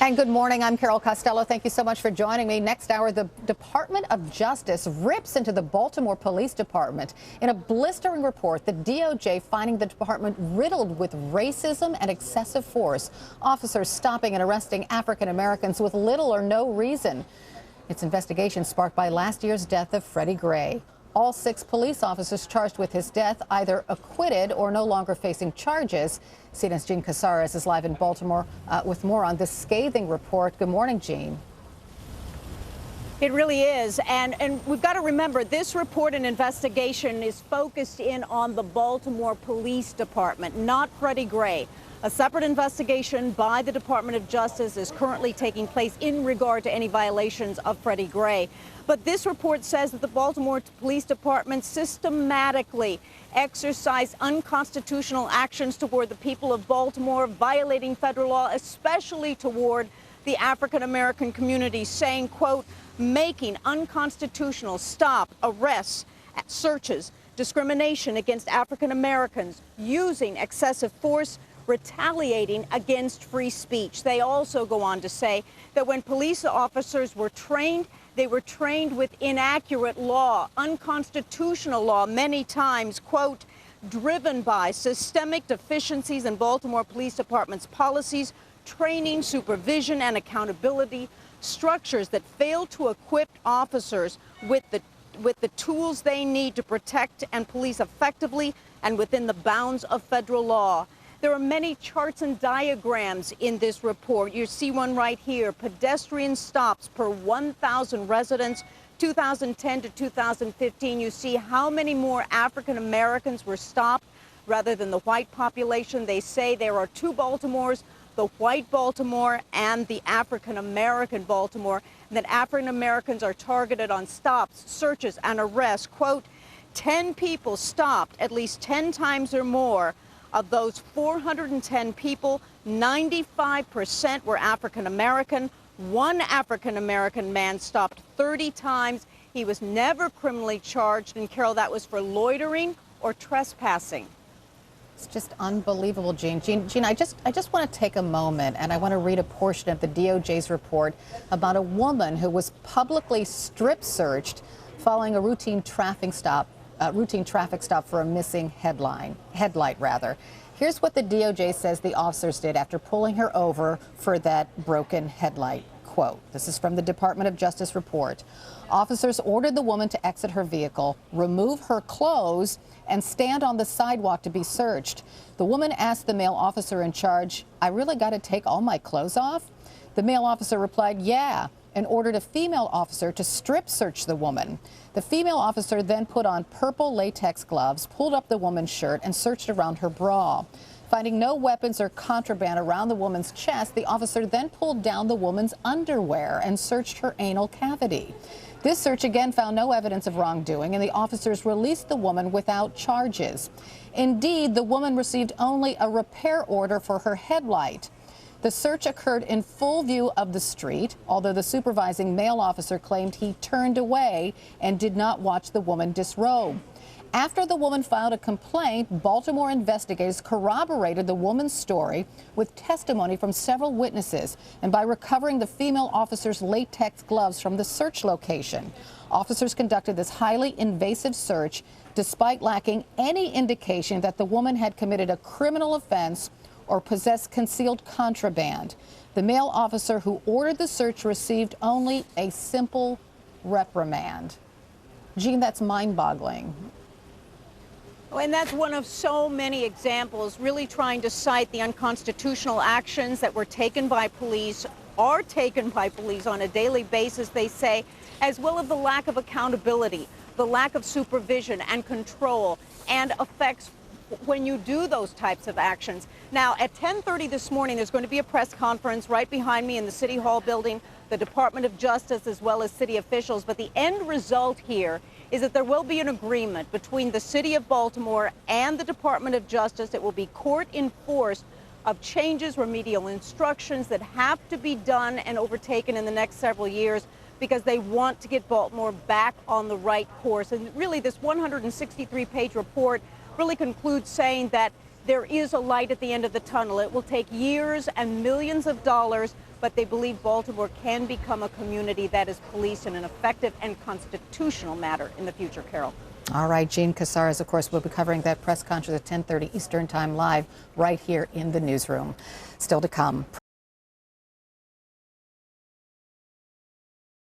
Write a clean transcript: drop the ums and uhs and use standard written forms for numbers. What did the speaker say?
And good morning. I'm Carol Costello. Thank you so much for joining me. Next hour, the Department of Justice rips into the Baltimore Police Department. In a blistering report, the DOJ finding the department riddled with racism and excessive force, officers stopping and arresting African Americans with little or no reason. Its investigation sparked by last year's death of Freddie Gray. All 6 police officers charged with his death either acquitted or no longer facing charges. CNN's Jean Casares is live in Baltimore with more on this scathing report. Good morning, Jean. It really is. And we've got to remember, this report and investigation is focused in on the Baltimore Police Department, not Freddie Gray. A separate investigation by the Department of Justice is currently taking place in regard to any violations of Freddie Gray. But this report says that the Baltimore Police Department systematically exercised unconstitutional actions toward the people of Baltimore, violating federal law, especially toward the African-American community, saying, quote, making unconstitutional stop, arrests, searches, discrimination against African-Americans, using excessive force, retaliating against free speech. They also go on to say that when police officers were trained, they were trained with inaccurate law, unconstitutional law, many times, quote, driven by systemic deficiencies in Baltimore Police Department's policies, training, supervision, and accountability, structures that fail to equip officers with the tools they need to protect and police effectively and within the bounds of federal law. There are many charts and diagrams in this report. You see one right here, pedestrian stops per 1,000 residents, 2010 to 2015. You see how many more African Americans were stopped rather than the white population. They say there are 2 Baltimores, the white Baltimore and the African American Baltimore, and that African Americans are targeted on stops, searches, and arrests. Quote, 10 people stopped at least 10 times or more. Of those 410 people, 95% were African American. 1 African American man stopped 30 times. He was never criminally charged. And Carol, that was for loitering or trespassing. It's just unbelievable, Jean. Jean, I just want to take a moment and I want to read a portion of the DOJ's report about a woman who was publicly strip searched following a routine traffic stop for a missing headlight. Here's what the DOJ says the officers did after pulling her over for that broken headlight. Quote, this is from the Department of Justice report. Officers ordered the woman to exit her vehicle, remove her clothes, and stand on the sidewalk to be searched. The woman asked the male officer in charge, I really got to take all my clothes off? The male officer replied, yeah, and ordered a female officer to strip search the woman. The female officer then put on purple latex gloves, pulled up the woman's shirt, and searched around her bra. Finding no weapons or contraband around the woman's chest, the officer then pulled down the woman's underwear and searched her anal cavity. This search again found no evidence of wrongdoing, and the officers released the woman without charges. Indeed, the woman received only a repair order for her headlight. The search occurred in full view of the street, although the supervising male officer claimed he turned away and did not watch the woman disrobe. After the woman filed a complaint, Baltimore investigators corroborated the woman's story with testimony from several witnesses and by recovering the female officer's latex gloves from the search location. Officers conducted this highly invasive search despite lacking any indication that the woman had committed a criminal offense or possessed concealed contraband. The male officer who ordered the search received only a simple reprimand. Jean, that's mind-boggling. And that's one of so many examples really trying to cite the unconstitutional actions that were taken by police, are taken by police on a daily basis, they say, as well as the lack of accountability, the lack of supervision and control, and effects when you do those types of actions. Now, at 10:30 this morning, there's going to be a press conference right behind me in the City Hall building, the Department of Justice, as well as city officials. But the end result here is that there will be an agreement between the City of Baltimore and the Department of Justice. It will be court enforced of changes, remedial instructions that have to be done and overtaken in the next several years because they want to get Baltimore back on the right course. And really, this 163-page report really concludes saying that there is a light at the end of the tunnel. It will take years and millions of dollars, but they believe Baltimore can become a community that is policed in an effective and constitutional manner in the future, Carol. All right, Jean Casares, of course, will be covering that press conference at 10:30 Eastern Time live right here in the newsroom. Still to come.